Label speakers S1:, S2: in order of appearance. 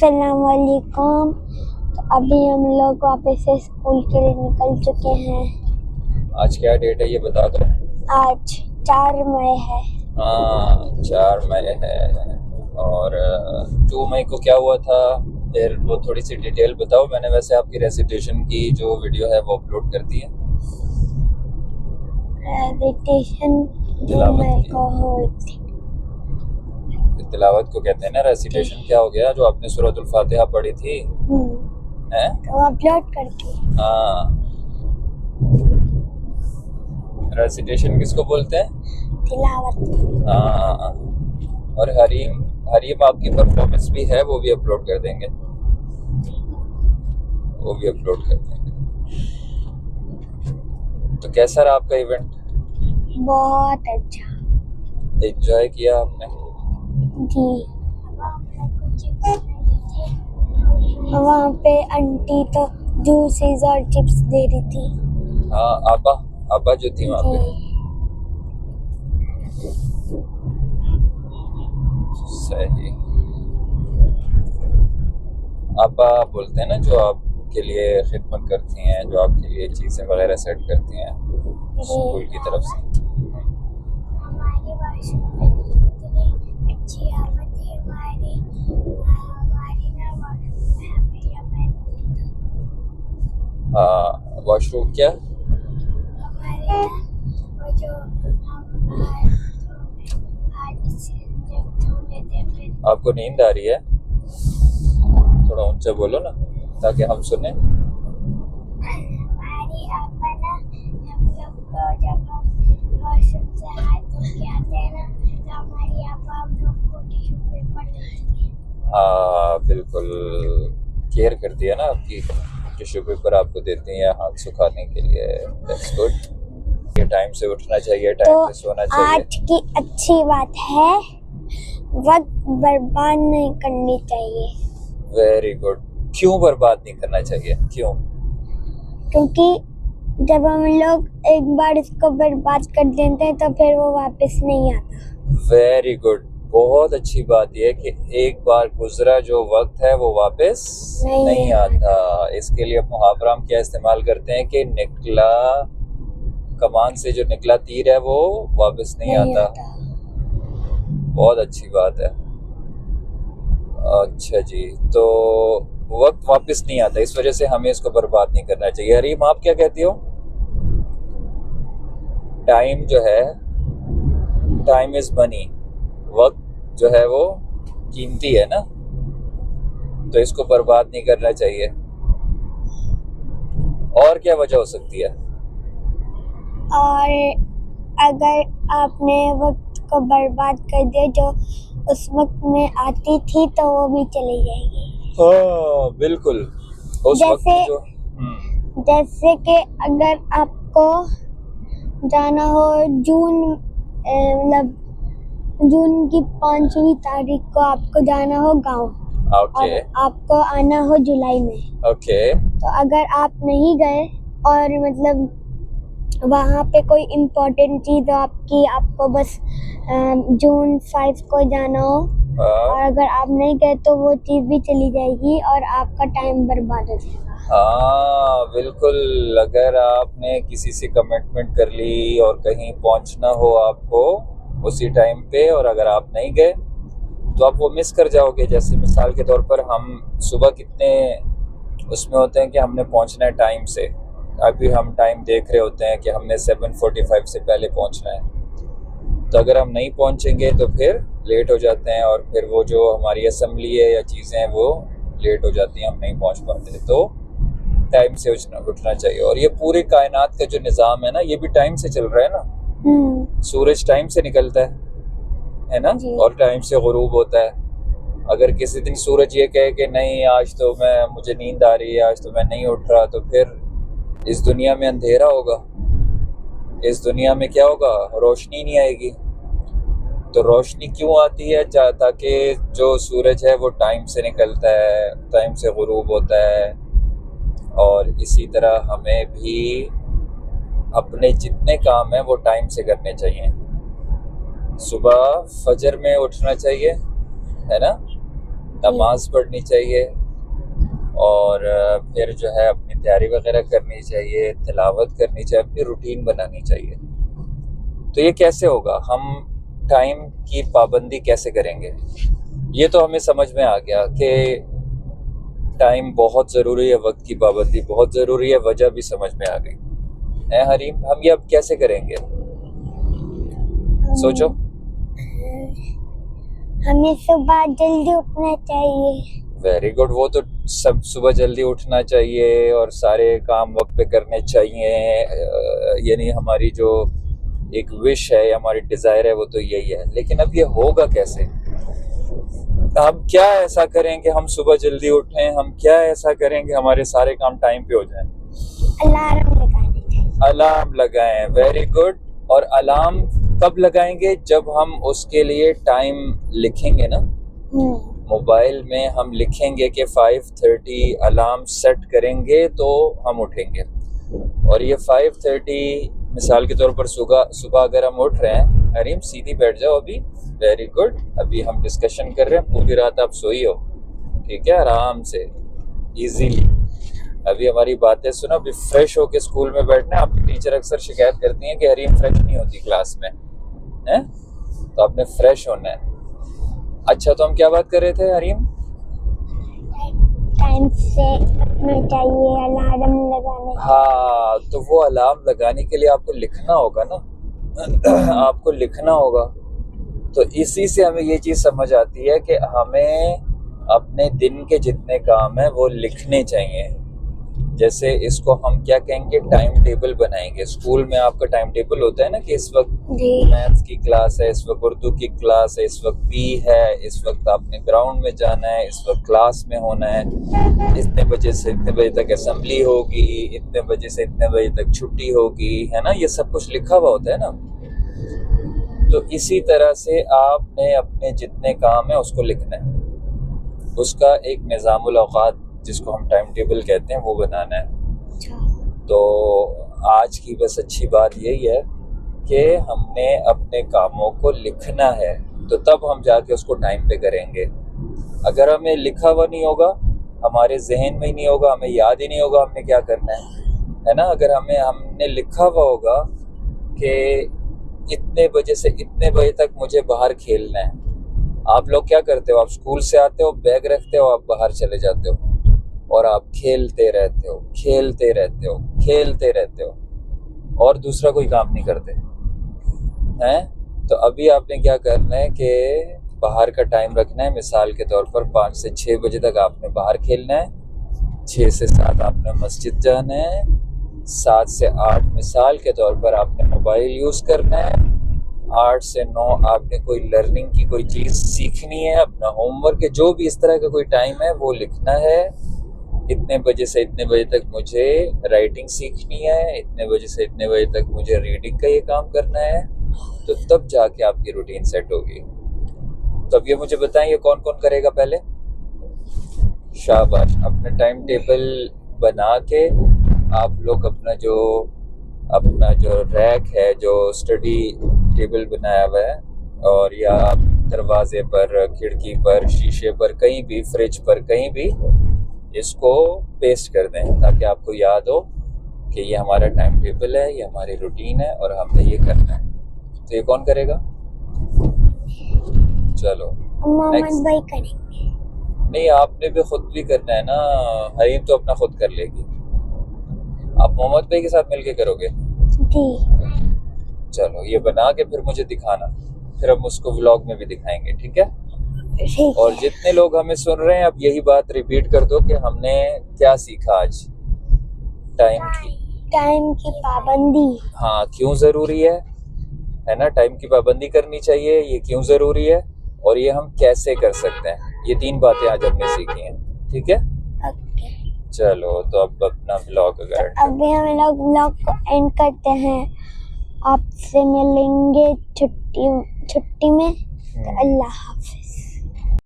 S1: अस्सलाम वालेकुम। तो अभी हम लोग वापस से स्कूल के लिए निकल चुके हैं।
S2: आज क्या डेट है ये बता दो।
S1: आज 4 मई है।
S2: हाँ 4 मई है। और 2 मई को क्या हुआ था फिर वो थोड़ी सी डिटेल बताओ। मैंने वैसे आपकी रेसिटेशन की जो वीडियो है वो अपलोड कर दी है।
S1: रेसिटेशन 2 मई को हुई थी।
S2: तिलावत को कहते हैं ना। रेसिटेशन क्या हो गया जो आपने सूरतुल फातिहा पढ़ी थी हैं?
S1: तो अपलोड करके।
S2: हाँ रेसिटेशन किसको बोलते हैं?
S1: तिलावत।
S2: हाँ और हरीम आपकी परफॉर्मेंस भी है वो भी अपलोड कर देंगे। तो कैसा रहा आपका इवेंट?
S1: बहुत अच्छा
S2: एंजॉय किया आपने?
S1: जी। वहाँ पे आंटी तो जूसेस और चिप्स दे रही थी।
S2: हाँ आबा जो थी वहाँ पे। सही। आबा बोलते हैं ना जो आपके लिए खिदमत करती हैं, जो आपके लिए चीज़ें वगैरह सेट करती हैं स्कूल की तरफ से।
S1: हमारी भाषा इतनी अच्छी आवाज़ है। हमारी
S2: हाँ वॉशरूम क्या?
S1: हमारे वो जो
S2: आपको नींद आ रही है? थोड़ा ऊंचा बोलो ना ताकि हम सुने।
S1: हमारी आपा ना हम लोग को जब हम वॉशरूम से हाथ धो के आते हैं ना तो हमारी आपा हम लोग को टिश्यू पेपर देती है।
S2: हाँ बिल्कुल केयर करती है ना आपकी। टिश्यू पेपर आपको देती हैं हाथ सुखाने के लिए। That's good. ये टाइम से उठना चाहिए, टाइम पे सोना चाहिए।
S1: आज की अच्छी बात है वक्त बर्बाद नहीं करनी चाहिए।
S2: Very good. क्यों बर्बाद नहीं करना चाहिए? क्यों?
S1: क्योंकि जब हम लोग एक बार इसको बर्बाद कर देते हैं तो फिर वो वापस नहीं आता।
S2: Very good. बहुत अच्छी बात यह है कि एक बार गुजरा जो वक्त है वो वापस नहीं आता। इसके लिए मुहावरा हम क्या इस्तेमाल करते हैं कि निकला कमान से जो निकला तीर है वो वापस नहीं आता। बहुत अच्छी बात है। अच्छा जी, तो वक्त वापस नहीं आता, इस वजह से हमें इसको बर्बाद नहीं करना चाहिए। हरीम आप क्या कहती हो? टाइम जो है, टाइम इज मनी। वक्त जो है वो कीमती है ना, तो इसको बर्बाद नहीं करना चाहिए। और क्या वजह हो सकती है?
S1: और अगर आपने वक्त को बर्बाद कर दिया जो उस वक्त में आती थी तो वो भी चली जाएगी।
S2: हाँ बिल्कुल। उस वक्त जो
S1: जैसे कि अगर आपको जाना हो मतलब जून की 5वीं तारीख को आपको जाना हो गांव। और आपको आना हो जुलाई में। तो अगर आप नहीं गए और मतलब वहाँ पे कोई इम्पोर्टेंट चीज़ हो आपको बस जून 5 को जाना हो और अगर आप नहीं गए तो वो चीज़ भी चली जाएगी और आपका टाइम बर्बाद हो जाएगा।
S2: हाँ बिल्कुल। अगर आपने किसी से कमिटमेंट कर ली और कहीं पहुंचना हो आपको उसी टाइम पे और अगर आप नहीं गए तो आप वो मिस कर जाओगे। जैसे मिसाल के तौर पर हम सुबह कितने उसमें होते हैं कि हमने पहुंचना है टाइम से। अभी हम टाइम देख रहे होते हैं कि हमने 7:45 से पहले पहुंचना है, तो अगर हम नहीं पहुंचेंगे तो फिर लेट हो जाते हैं और फिर वो जो हमारी असेंबली है या चीज़ें हैं वो लेट हो जाती हैं, हम नहीं पहुंच पाते। तो टाइम से उठना चाहिए। और ये पूरे कायनात का जो निज़ाम है ना ये भी टाइम से चल रहा है ना। सूरज टाइम से निकलता है ना, और टाइम से गुरूब होता है। अगर किसी दिन सूरज ये कहे कि नहीं आज तो मुझे नींद आ रही है, आज तो मैं नहीं उठ रहा, तो फिर इस दुनिया में अंधेरा होगा। इस दुनिया में क्या होगा? रोशनी नहीं आएगी। तो रोशनी क्यों आती है? ताकि जो सूरज है वो टाइम से निकलता है, टाइम से गुरूब होता है। और इसी तरह हमें भी अपने जितने काम हैं वो टाइम से करने चाहिए। सुबह फजर में उठना चाहिए, है ना, नमाज पढ़नी चाहिए और फिर जो है अपनी तैयारी वगैरह करनी चाहिए, तिलावत करनी चाहिए, अपनी रूटीन बनानी चाहिए। तो ये कैसे होगा, हम टाइम की पाबंदी कैसे करेंगे? ये तो हमें समझ में आ गया कि टाइम बहुत ज़रूरी है, वक्त की पाबंदी बहुत ज़रूरी है, वजह भी समझ में आ गई है हरीम। हम ये अब कैसे करेंगे, सोचो।
S1: हमें सुबह जल्दी उठना चाहिए।
S2: वेरी गुड, वो तो सब सुबह जल्दी उठना चाहिए और सारे काम वक्त पे करने चाहिए, यानी हमारी जो एक विश है, हमारी डिज़ायर है, वो तो यही है। लेकिन अब ये होगा कैसे? हम क्या ऐसा करें कि हम सुबह जल्दी उठें? हम क्या ऐसा करें कि हमारे सारे काम टाइम पे हो जाएं? अलार्म लगाएं। Very good. और अलार्म कब लगाएंगे? जब हम उसके लिए टाइम लिखेंगे ना, मोबाइल में हम लिखेंगे कि 5:30 अलार्म सेट करेंगे तो हम उठेंगे। और ये 5:30 मिसाल के तौर पर सुबह अगर हम उठ रहे हैं, हरीम सीधी बैठ जाओ अभी। Very good. अभी हम डिस्कशन कर रहे हैं, पूरी रात आप सोई हो, ठीक है, आराम से इजीली। अभी हमारी बातें सुनो, अभी फ्रेश होके स्कूल में बैठना है। आपकी टीचर अक्सर शिकायत करती हैं कि हरीम फ्रेश नहीं होती क्लास में, है? तो आपने फ्रेश होना है। अच्छा, तो हम क्या बात कर रहे थे हरीम?
S1: टाइम से उठना चाहिए, अलार्म लगाने।
S2: हाँ, तो वो अलार्म लगाने के लिए आपको लिखना होगा ना आपको लिखना होगा। तो इसी से हमें ये चीज़ समझ आती है कि हमें अपने दिन के जितने काम हैं वो लिखने चाहिए। जैसे इसको हम क्या कहेंगे, टाइम टेबल बनाएंगे। स्कूल में आपका टाइम टेबल होता है ना कि इस वक्त मैथ्स की क्लास है, इस वक्त उर्दू की क्लास है, इस वक्त पी है, इस वक्त आपने ग्राउंड में जाना है, इस वक्त क्लास में होना है, इतने बजे से इतने बजे तक असेंबली होगी, इतने बजे से इतने बजे तक छुट्टी होगी, है ना? ये सब कुछ लिखा हुआ होता है ना। तो इसी तरह से आपने अपने जितने काम है उसको लिखना है, उसका एक निज़ामुल औक़ात जिसको हम टाइम टेबल कहते हैं वो बनाना है। तो आज की बस अच्छी बात यही है कि हमने अपने कामों को लिखना है, तो तब हम जाके उसको टाइम पे करेंगे। अगर हमें लिखा हुआ नहीं होगा, हमारे जहन में ही नहीं होगा, हमें याद ही नहीं होगा हमने क्या करना है ना? अगर हमने लिखा हुआ होगा कि इतने बजे से इतने बजे तक मुझे बाहर खेलना है, आप लोग क्या करते हो? आप स्कूल से आते हो, बैग रखते हो, आप बाहर चले जाते हो और आप खेलते रहते हो, खेलते रहते हो, खेलते रहते हो और दूसरा कोई काम नहीं करते हैं। तो अभी आपने क्या करना है कि बाहर का टाइम रखना है। मिसाल के तौर पर 5 से 6 बजे तक आपने बाहर खेलना है, 6 से 7 आपने मस्जिद जाना है, 7 से 8 मिसाल के तौर पर आपने मोबाइल यूज़ करना है, 8 से 9 आपने कोई लर्निंग की कोई चीज़ सीखनी है, अपना होमवर्क है, जो भी इस तरह का कोई टाइम है वो लिखना है। इतने बजे से इतने बजे तक मुझे राइटिंग सीखनी है, इतने बजे से इतने बजे तक मुझे रीडिंग का ये काम करना है। तो तब जाके आपकी रूटीन सेट होगी। तो अब ये मुझे बताएं, ये कौन कौन करेगा पहले? शाबाश। अपना टाइम टेबल बना के आप लोग अपना जो रैक है, जो स्टडी टेबल बनाया हुआ है, और या दरवाजे पर, खिड़की पर, शीशे पर, कहीं भी, फ्रिज पर, कहीं भी इसको पेस्ट कर दें ताकि आपको याद हो कि ये हमारा टाइम टेबल है, ये हमारी रूटीन है और हमने ये करना है। तो ये कौन करेगा? चलो
S1: मोहम्मद भाई करेंगे।
S2: नहीं, आपने भी खुद भी करना है ना। हरीम तो अपना खुद कर लेगी, आप मोहम्मद भाई के साथ मिलके करोगे
S1: जी।
S2: चलो ये बना के फिर मुझे दिखाना, फिर हम उसको व्लॉग में भी दिखाएंगे, ठीक है? और जितने लोग हमें सुन रहे हैं, अब यही बात रिपीट कर दो कि हमने क्या सीखा आज।
S1: टाइम की पाबंदी।
S2: हाँ, क्यों ज़रूरी है ना? टाइम की पाबंदी करनी चाहिए, ये क्यों ज़रूरी है और ये हम कैसे कर सकते हैं, ये 3 बातें आज हमने सीखी हैं, ठीक है? चलो, तो अब अपना व्लॉग
S1: अभी हम लोग व्लॉग को एंड करते हैं। आपसे मिलेंगे छुट्टी में। तो अल्लाह हाफ़िज़।